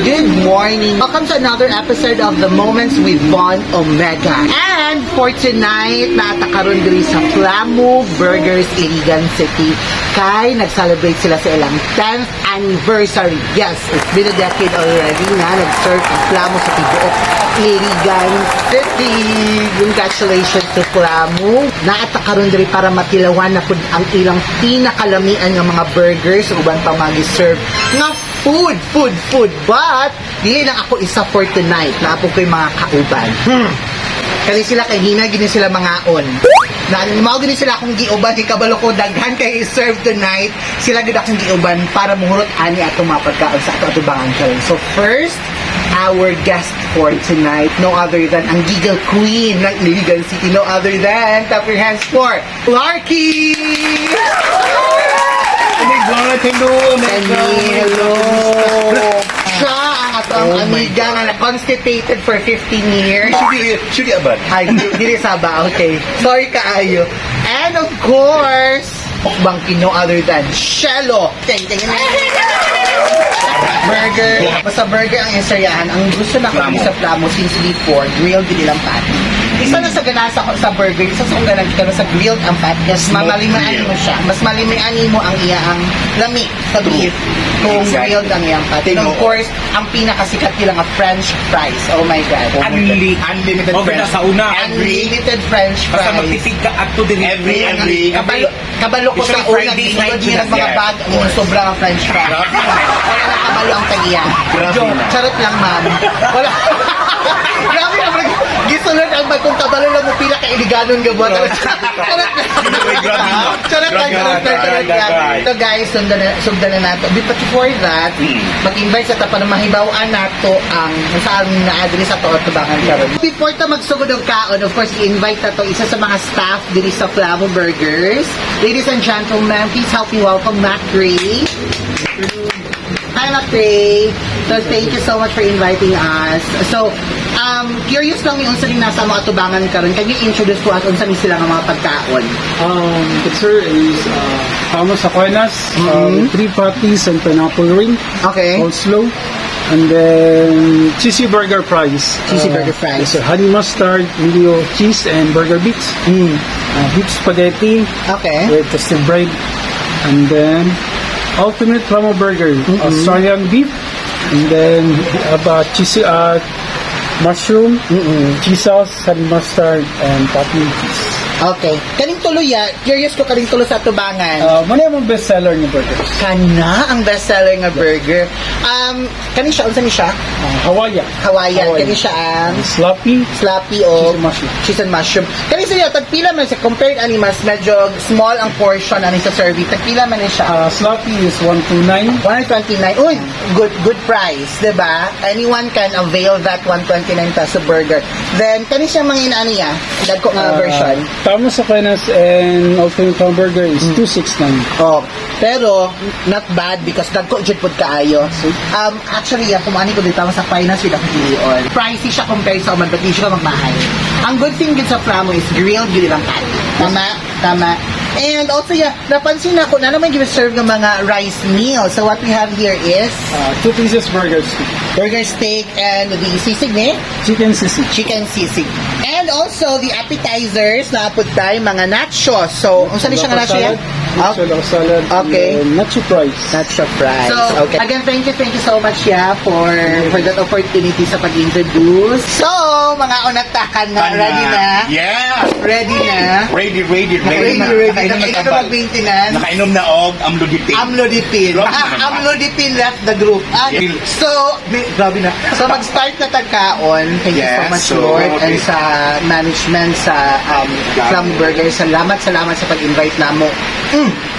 Good morning. Welcome to another episode of The Moments with Von Omega. And for tonight, natakaroon diri sa Flamoo Burgers Iligan City. Kay nag-celebrate sila sa ilang 10th anniversary. Yes, it's been a decade already na nag-serve ang Flamoo sa tibuok Iligan City. Congratulations to Flamoo. Naatakaroon diri para matilawan na pud ang ilang pinakalamian ng mga burgers uban pa mag-serve nga food. But, dili lang ako isa for tonight. Naapog ko yung mga kauban. Kasi sila kay Hina, gini sila mga on. Mao gini sila akong giuban, kay kabalo ko, daghan kay serve tonight. Sila gid akong giuban para muhurot ani atong mga pagkaon sa ato atubangan karon. So first, our guest for tonight, no other than ang Giggle Queen ng Iligan City, no other than, tap your hands for, Larky! Hello! Siya ang atong amiga na constipated for 15 years. Should be abad. Ay, dili saba. Okay. Sorry kaayo. And of course, Mukbang no other than Shello. Burger. Basta burger ang isaryahan. Ang gusto na ko sa Flamoo since before, grilled din ilang patty. Isa na sa ganasa ko sa burger, isa sa kong ganang kita sa grilled ang patty. Mas malimaan mo siya. Mas malimaan mo ang iyang lami sa beef. Kung grilled ang iyang patty. And of course, ang pinakasikat nilang French fries. Oh my God. Unlimited French fries. Unlimited French fries. Basta magtitig ka at to din. Every. Kabalo ko sa una, gisulod niya ng mga bag, sobrang French fries. Wala na kabalo ang tagiya. Charot lang, ma'am. Wala. Grabe naman. Gisulod ang bag kung kabalo lang mo pila ka iliganon gabuan. Charot lang. Ito guys, sundan na nato. But before that, mag-invite sa tapan na mahibawaan nato ang saan na-address sa to at tubangan karon. Before ta magsugod og kaon, of course, i-invite na to isa sa mga staff diri sa Flamoo Burgers. Ladies and gentlemen, please help me welcome Mac Ray. Hi, Mac Ray. So, thank you so much for inviting us. So, curious lang yung unsa din nasa mga tubangan karon. Can you introduce to us unsa ni sila nga mga pagkaon? The sir is Flamoo Saquenas, 3 patties and pineapple ring. Okay. Coleslaw. And then cheesy burger fries. Cheesy burger fries. Yes, honey mustard, video cheese, and burger bits. Beef spaghetti. Okay. With toasted bread. And then ultimate Flamoo burger, Australian beef. And then cheesy mushroom, cheese sauce, honey mustard, and topping cheese. Okay. Kaning tuloy curious ko kaning tuloy sa tubangan. Muna yung best seller ng burgers. Kana ang best seller nga burger. Kaning siya unsa ni siya? Hawaiian. Kaning siya ang Sloppy o cheese and mushroom. cheese and mushroom. Kaning siya tagpila man sa compared ani mas medyo small ang portion ani sa serving. Tagpila man ni siya. Sloppy is 129. 129. Uy, good price, 'di ba? Anyone can avail that 129 peso burger. Then kaning siya mga inaani dagko nga version. Flamoo Saquenas and ultimate Flamoo burger is 269. Oh, pero not bad because dagko jud pud kaayo. Actually, kung ani ko dito sa finance with ang pilion. Pricey siya compared sa uman, but di siya magmahal. Ang good thing din sa Flamoo is grilled gid lang patty. Tama. And also, napansin ako na naman give-serve ng mga rice meal. So what we have here is 2 pieces burger steak. Burger steak and the sisig ni? Chicken sisig. Chicken sisig. And also, the appetizers na apod tayo, mga nachos. So, unsa ni siya nga nacho yan? Salad. Okay. Nacho fries. Nacho fries. So, okay. Again, thank you so much, for that opportunity sa pag-introduce. So, mga unatakan na, ready na? Yeah! Ready na? Ready. Nakainom na mag-maintenance. Nakainom na og Amlodipine. Amlodipine left the group. So, grabe na. So, mag-start na tagkaon. Thank you so much, Lord. And sa management sa Flamoo Burgers. Salamat sa pag-invite namo.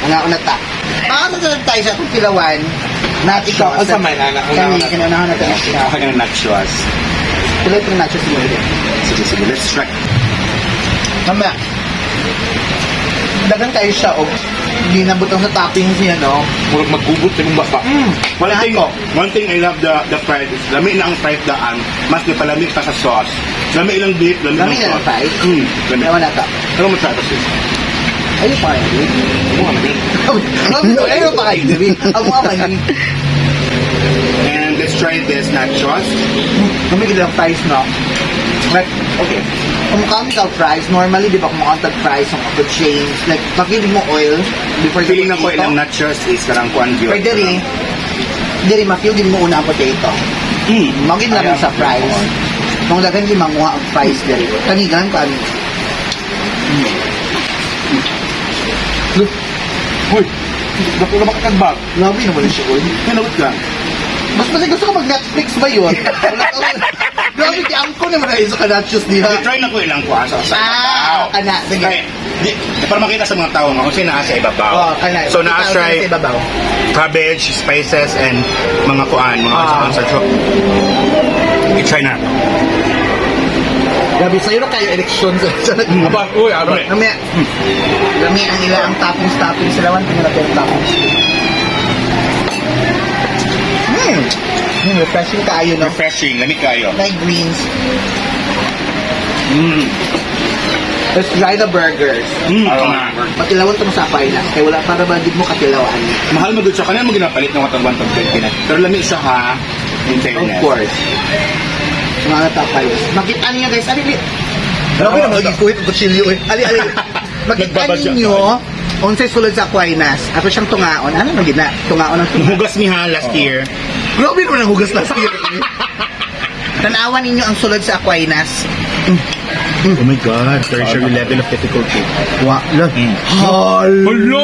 Mga unata. Magandang tayo sa Natilawan. Ikaw, Ang sa man, anak. Kaninahan natin ang siya. Okay ka ng nachos. Tuloy ito ng nachos mo ulit. Sige, let's try. Mamaya, dagan kayo siya o hindi nabutang sa toppings niya, no? Murag magubot sa mong baka. One thing I love the fried is lami na ang fried daan, mas napalamig pa sa sauce. Lami ilang beef, lami Lami na ang lang sauce. fried? Lami. Ewan na ito. Ano mo try sis? Ayun pa kayo. Ayun pa kayo. Ang mga mahilig. And let's try this nachos. Lumigil ang fries, no? Like, okay. Kung ka fries, normally, di ba kung fries, ang ako change, like, pakilig mo oil before the Feeling na ko potato. ilang nachos is karang kuan gyud. Pwede rin, ma-feel din mo una ang potato. Magin lang sa fries. Kung dagan di manguha ang fries diri. Kanigan ka. Uy, dako na makakagbag. Grabe naman siya, oy. Kanawit ka. Mas kasi gusto ko mag-Netflix ba yun? Grabe, di angko naman na isa ka nachos niya. I-try na ko ilang kuan sa Kana, sige. Okay. Para makita sa mga tao kung sino nasa ibabaw. Kana. So na-try Sa ibabaw. cabbage, spices, and mga kuan, mga sa so, i-try na. Grabe, sa'yo na kayo eleksyon sa Uy, aroy. Lami ang ilang toppings sila. Tingnan natin ang toppings. Refreshing kayo, no? Refreshing, lamig kayo. Like greens. Let's try the burgers. Matilawan ito sa na. Kaya wala para ba mo katilawan. Mahal mo doon siya. Kanina mo ginapalit ng 120 na. Pero lamig siya ha. In fairness. Of course. Mga tapayos. Makita niyo guys. Grabe na mag-ikuit ang kutsilyo eh. Ali. Makita ninyo, unsay sulod sa Aquinas. Ako siyang tungaon. Ano nang gina? Tungaon ang tungaon. Hugas ni ha last year. Grabe naman ang hugas last year. Tanawan ninyo ang sulod sa Aquinas. Oh my God, tertiary level of difficulty. Wa, Hello!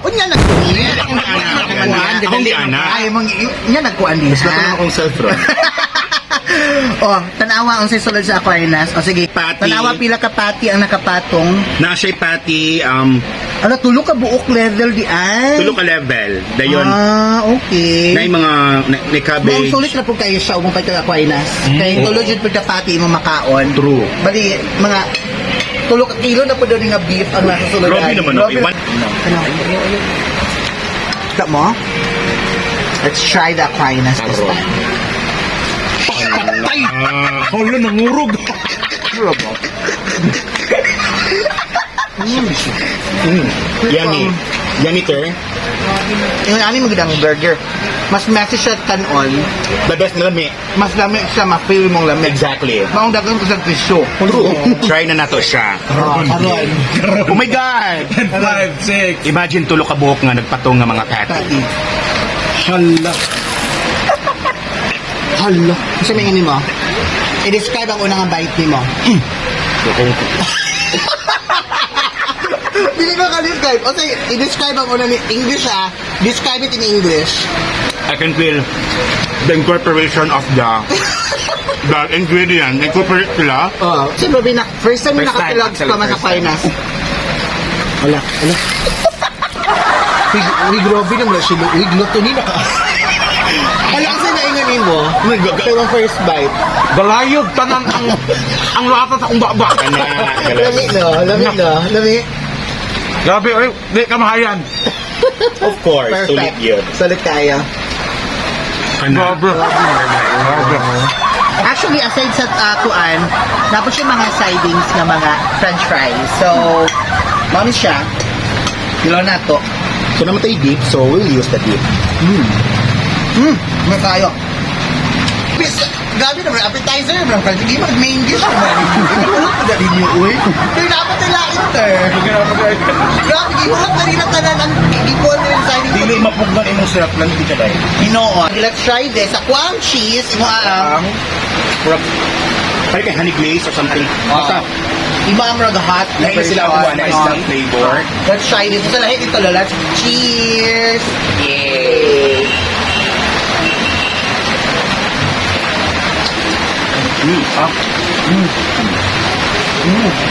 Unya nagkuhan. Akong di ana. Ay, unya nagkuhan din. Mas natanong akong self-run. Tanawa ang sulod sa Aquinas. Sige, Patty. tanawa pila ka patty ang nakapatong. Na siya patty, Ano, tulo ka buok level di ay. tulo ka level. Dayon, Okay. na yung mga na cabbage. Ang sulit na po kayo siya umang pagka Aquinas. Kaya tulo dyan po ka patty mo makaon. True. Bali, mga tulo ka kilo na po doon nga beef ang nasa sulod. Grabe naman. Okay. Tignan mo. Let's try the Aquinas this time. Ay! Hala, nangurog. Yummy. Yummy, ter. Yung ani magandang burger. Mas messy siya kanon. The best na lami. Mas lamig siya, ma-feel mong lamig. Exactly. Maong dagan ko sa tissue. True. Try na nato siya. Aron. Oh my God! 5, 6. Imagine tulo ka buhok nga nagpatong nga mga patty. Patty. Hala. Hala. Kasi may ini mo. I-describe ang unang bite ni mo. Hindi ko ka-describe. O sige, i-describe ang unang English Describe it in English. I can feel the incorporation of the ingredient. Incorporate sila. Kasi babi na, first time First time, nakatilags actually, pa man sa first time. Pinas. Wala. Uy, grabe naman siya. Uy, gluto nila ka. Wala kasi nainganin mo. Ito yung first bite. Galayog tanan ang lata sa baba. Lami no. Grabe, oy, di ka mahayan. Of course. Sulit yun. Sulit tayo. Grabe. Actually, aside sa tuan, tapos yung mga sidings na mga french fries. So, mami siya. Kilo na to. So naman tayo dip, so we'll use the dip. Ano tayo? Gabi naman, appetizer naman, French. Hindi mag main dish naman. Hindi mo lang pagdali niyo, uy. Pero dapat nila enter. Grabe, hindi mo lang kanina tanan ang ipon nila sa siding. Dili mapugnan imong syrup lang dito siya dahil. Inoon. Let's try this. Sa kuang cheese, imo ang Parang kay honey glaze or something. Basta, iba ang raga hot. lain sila ang buwan na isang flavor. Let's try this. Sa lahat ito, let's cheers. Yay!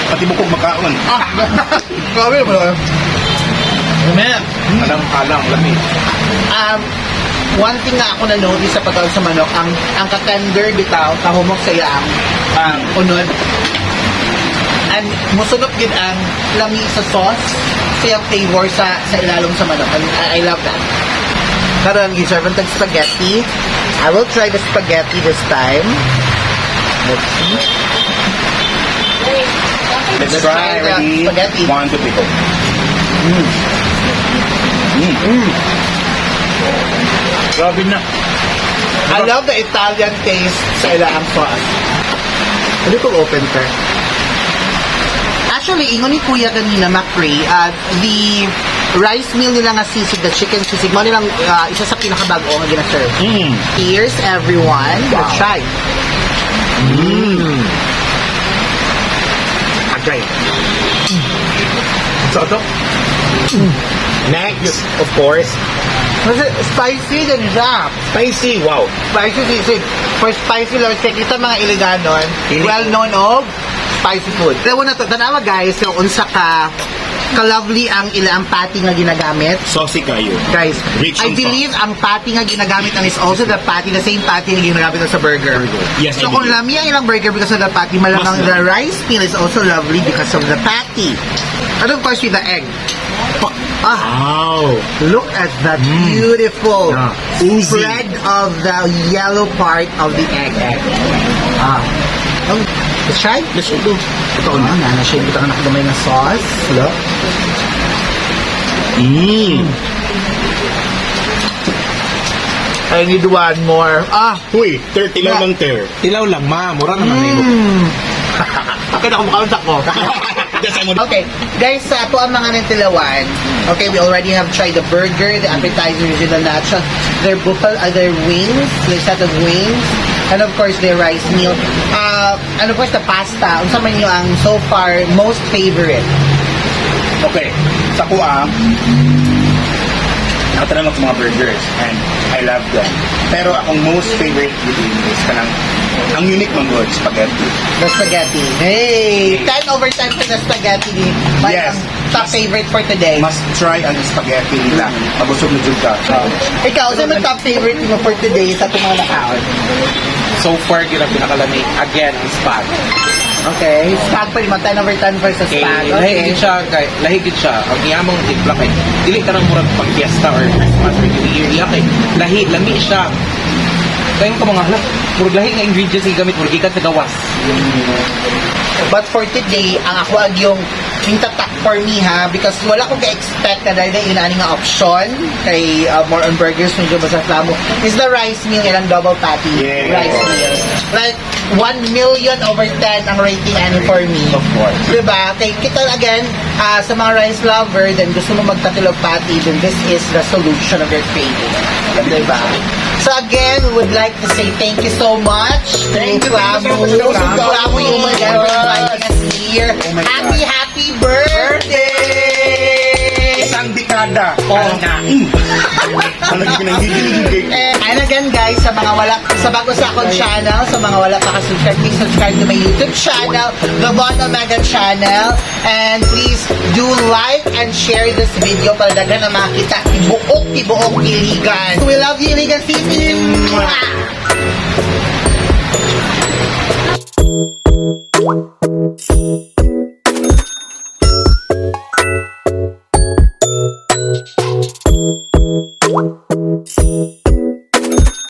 Pati bukog makaon. Grabe naman. Alang-alang, lamig. one thing na ako na-notice sa pagkaon sa manok, ang katender bitaw, kahumok sa iyang unod. And musunod din ang lami sa sauce, sa iyang flavor sa ilalong sa manok. And I love that. Karon giserve ang spaghetti. I will try the spaghetti this time. Let's see. Let's try. the Ready? spaghetti. 1, 2, 3, go. Grabe na. I love the Italian taste sa ilang sauce. A little open, sir. Actually, ingon ni Kuya kanina, Macri, the rice meal nila nga sisig, the chicken sisig, mo nilang isa sa pinakabago nga gina-serve. Here's everyone. Let's try. Okay. So, ito. Next, of course, Kasi spicy din siya. spicy. Wow. Spicy sisig. For spicy lang, kita mga Iliganon, well known of spicy food. Pero na to, tanawa guys, yung unsa ka ka-lovely ang ilang patty nga ginagamit. Saucy kayo. Guys, Rich I on believe ang patty nga ginagamit and is also the same patty nga ginagamit sa burger. Yes, So I kung believe. lami ang ilang burger because of the patty, malamang Mas the rice meal is also lovely because of the patty. And of course with the egg. Wow. Look at that beautiful Yeah. Oozy. spread of the yellow part of the egg. Let's try. Let's go. Ito na, na-shade kita ka nakagamay na sauce. Look. I need one more. Uy, 30 lang lang, ter. Tilaw lang, ma. Mura naman Okay na kumakauntak ko. That's I'm Okay, guys, sa po ang mga Natilawan. Okay, we already have tried the burger, the appetizer, the nachos, their buffalo, their wings, their set of wings, and of course their rice meal. And of course the pasta. Unsa man yung ang so far most favorite? Okay. Sa kuha, nakatanong ako sa mga burgers and I love them. Pero akong most favorite within is kanang ang unique mong good, spaghetti. The spaghetti. Hey, 10 over 10 for the spaghetti. My Yes. top favorite for today. Must try ang spaghetti nila. Mabusog na jud ka. Ikaw, ano yung top favorite mo for today sa itong mga nakaon? So far, yun ang pinakalamig. Again, ang spag. Okay, spag pa rin. 10 over 10 for sa Okay, spag. lahigit siya, kay lahigit siya. Ang iyamong tikla kay dili ka nang murag pag fiesta or Christmas or New Year. Iya kay lami siya. Kayong ka mga halak, murag lahi nga ingredients ay gamit, murag ikat sa gawas. But for today, ang ako ag yung tatak for me ha, because wala ko ka-expect na dahil na inani nga option kay more on burgers medyo basta Flamoo is the rice meal ilang double patty Yes. rice meal. Like 1 million over 10 ang rating ani for me. Of course. Diba? Kay kita again, sa mga rice lover, then gusto mo magtatilog patty, then this is the solution of your craving. Diba? So again, we would like to say thank you so much. Thank you, Flamoo. thank you so much. Flamoo Iligan for inviting us here. Oh my God. Happy birthday! Isang dekada. Oh. Ano ginagigigigig? And again guys, sa mga wala, sa bago sa akong channel, sa mga wala pa ka-subscribe, please subscribe to my YouTube channel, the Von Omega channel, and please do like and share this video para daghan na makita tibuok Iligan. We love you, Iligan City! Mwah!